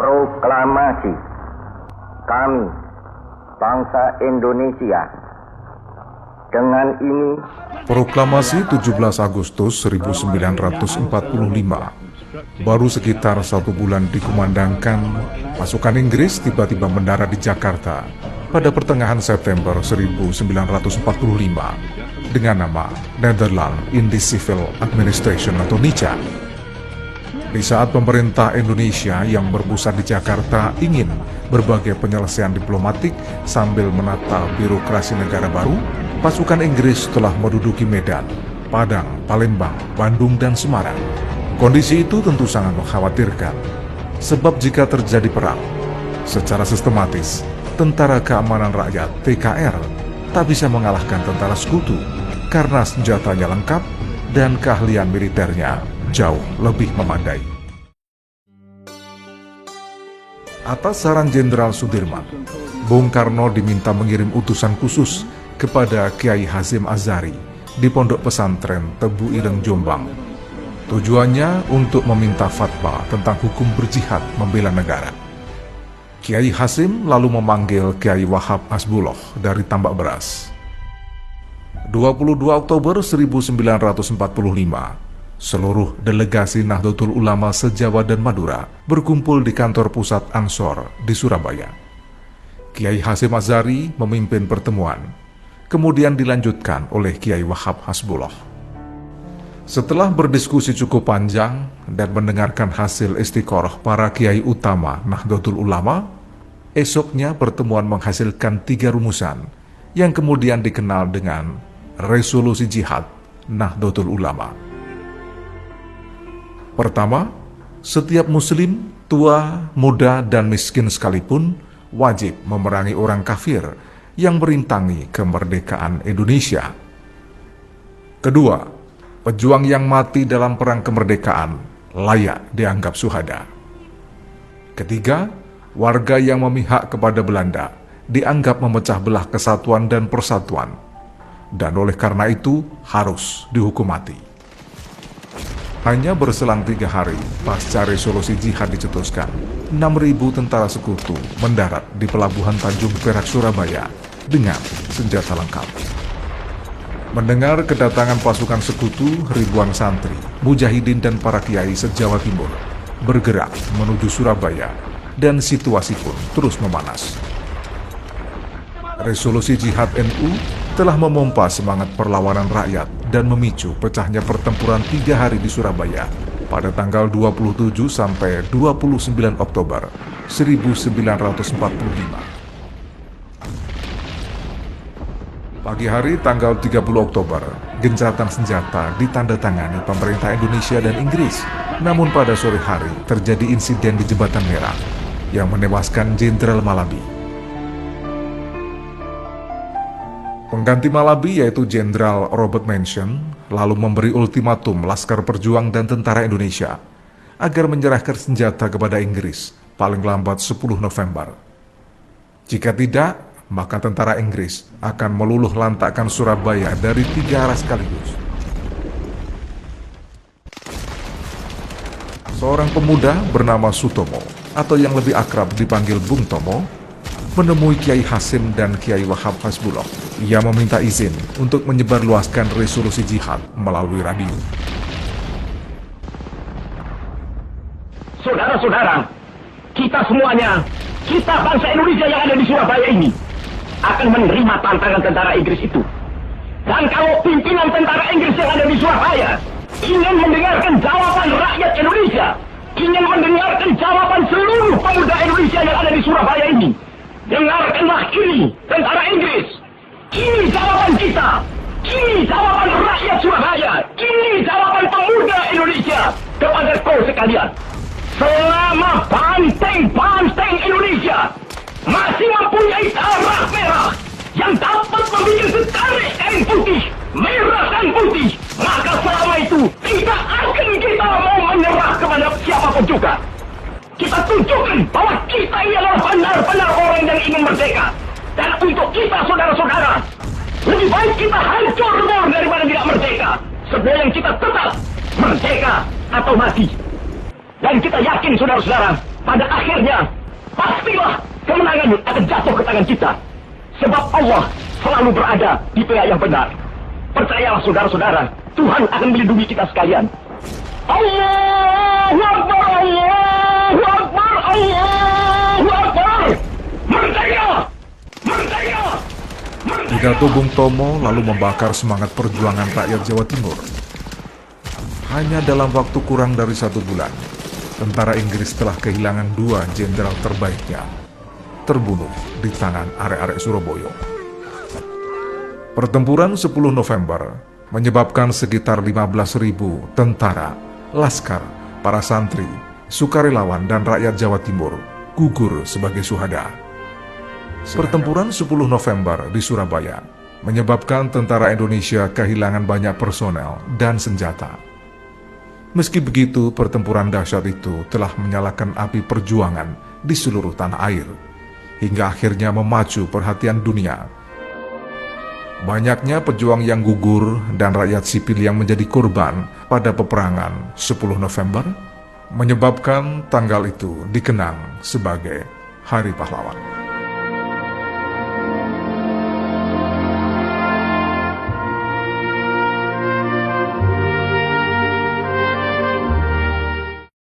Proklamasi kami, bangsa Indonesia. Dengan ini, Proklamasi 17 Agustus 1945 baru sekitar 1 bulan dikumandangkan, pasukan Inggris tiba-tiba mendarat di Jakarta pada pertengahan September 1945 dengan nama Netherlands Indisch Civil Administration atau NICA. Di saat pemerintah Indonesia yang berpusat di Jakarta ingin berbagai penyelesaian diplomatik sambil menata birokrasi negara baru, pasukan Inggris telah menduduki Medan, Padang, Palembang, Bandung, dan Semarang. Kondisi itu tentu sangat mengkhawatirkan, sebab jika terjadi perang, secara sistematis, Tentara Keamanan Rakyat (TKR) tak bisa mengalahkan tentara sekutu karena senjatanya lengkap dan keahlian militernya jauh lebih memadai. Atas saran Jenderal Sudirman, Bung Karno diminta mengirim utusan khusus kepada Kiai Hasyim Asy'ari di Pondok Pesantren Tebu Ireng, Jombang. Tujuannya untuk meminta fatwa tentang hukum berjihad membela negara. Kiai Hasyim lalu memanggil Kiai Wahab Hasbullah dari Tambak Beras. 22 Oktober 1945, seluruh delegasi Nahdlatul Ulama se-Jawa dan Madura berkumpul di kantor pusat Ansor di Surabaya. Kiai Hasyim Asy'ari memimpin pertemuan, kemudian dilanjutkan oleh Kiai Wahab Hasbullah. Setelah berdiskusi cukup panjang dan mendengarkan hasil istiqoroh para kiai utama Nahdlatul Ulama, esoknya pertemuan menghasilkan 3 rumusan yang kemudian dikenal dengan Resolusi Jihad Nahdlatul Ulama. Pertama, setiap muslim, tua, muda, dan miskin sekalipun wajib memerangi orang kafir yang merintangi kemerdekaan Indonesia. Kedua, pejuang yang mati dalam perang kemerdekaan layak dianggap syuhada. Ketiga, warga yang memihak kepada Belanda dianggap memecah belah kesatuan dan persatuan, dan oleh karena itu harus dihukum mati. Hanya berselang 3 hari pasca resolusi jihad dicetuskan, 6.000 tentara sekutu mendarat di Pelabuhan Tanjung Perak, Surabaya dengan senjata lengkap. Mendengar kedatangan pasukan sekutu, ribuan santri, mujahidin, dan para kiai se-Jawa Timur bergerak menuju Surabaya, dan situasi pun terus memanas. Resolusi Jihad NU telah memompa semangat perlawanan rakyat dan memicu pecahnya pertempuran 3 hari di Surabaya pada tanggal 27 sampai 29 Oktober 1945. Pagi hari tanggal 30 Oktober, gencatan senjata ditandatangani pemerintah Indonesia dan Inggris. Namun pada sore hari terjadi insiden di Jembatan Merah yang menewaskan Jenderal Malabi. Pengganti Malabi yaitu Jenderal Robert Mention lalu memberi ultimatum Laskar Perjuang dan tentara Indonesia agar menyerahkan senjata kepada Inggris paling lambat 10 November. Jika tidak, maka tentara Inggris akan meluluh lantakkan Surabaya dari 3 arah sekaligus. Seorang pemuda bernama Sutomo, atau yang lebih akrab dipanggil Bung Tomo, menemui Kiai Hasyim dan Kiai Wahab Hasbullah. Ia meminta izin untuk menyebarluaskan resolusi jihad melalui radio. Saudara-saudara, kita semuanya, kita bangsa Indonesia yang ada di Surabaya ini, akan menerima tantangan tentara Inggris itu. Dan kalau pimpinan tentara Inggris yang ada di Surabaya ingin mendengarkan jawaban rakyat Indonesia, ingin mendengarkan jawaban seluruh pemuda Indonesia yang ada di Surabaya ini, dengarkanlah ini, tentara Inggris. Ini jawaban kita. Ini jawaban rakyat Surabaya. Ini jawaban pemuda Indonesia kepada kau sekalian. Selama banteng-banteng Indonesia masih mempunyai darah merah yang dapat membuat setarik kain putih, merah dan putih, maka selama itu tidak akan kita mau menyerah kepada siapapun juga. Kita tunjukkan bahwa kita ini adalah benar-benar orang yang ingin merdeka. Dan untuk kita, saudara-saudara, lebih baik kita hancur lebur daripada tidak merdeka, sebelum kita tetap merdeka atau mati. Dan kita yakin, saudara-saudara, pada akhirnya pastilah kemenangan akan jatuh ke tangan kita. Sebab Allah selalu berada di pihak yang benar. Percayalah saudara-saudara, Tuhan akan melindungi kita sekalian. Allahu Akbar, Allahu Akbar, Allahu Akbar. Merdeka! Merdeka! Pidato Bung Tomo lalu membakar semangat perjuangan rakyat Jawa Timur. Hanya dalam waktu kurang dari 1 bulan, tentara Inggris telah kehilangan 2 jenderal terbaiknya, terbunuh di tangan arek-arek Surabaya. Pertempuran 10 November menyebabkan sekitar 15.000 tentara, laskar, para santri, sukarelawan, dan rakyat Jawa Timur gugur sebagai syuhada. Pertempuran 10 November di Surabaya menyebabkan tentara Indonesia kehilangan banyak personel dan senjata. Meski begitu, pertempuran dahsyat itu telah menyalakan api perjuangan di seluruh tanah air, hingga akhirnya memacu perhatian dunia. Banyaknya pejuang yang gugur dan rakyat sipil yang menjadi korban pada peperangan 10 November menyebabkan tanggal itu dikenang sebagai Hari Pahlawan.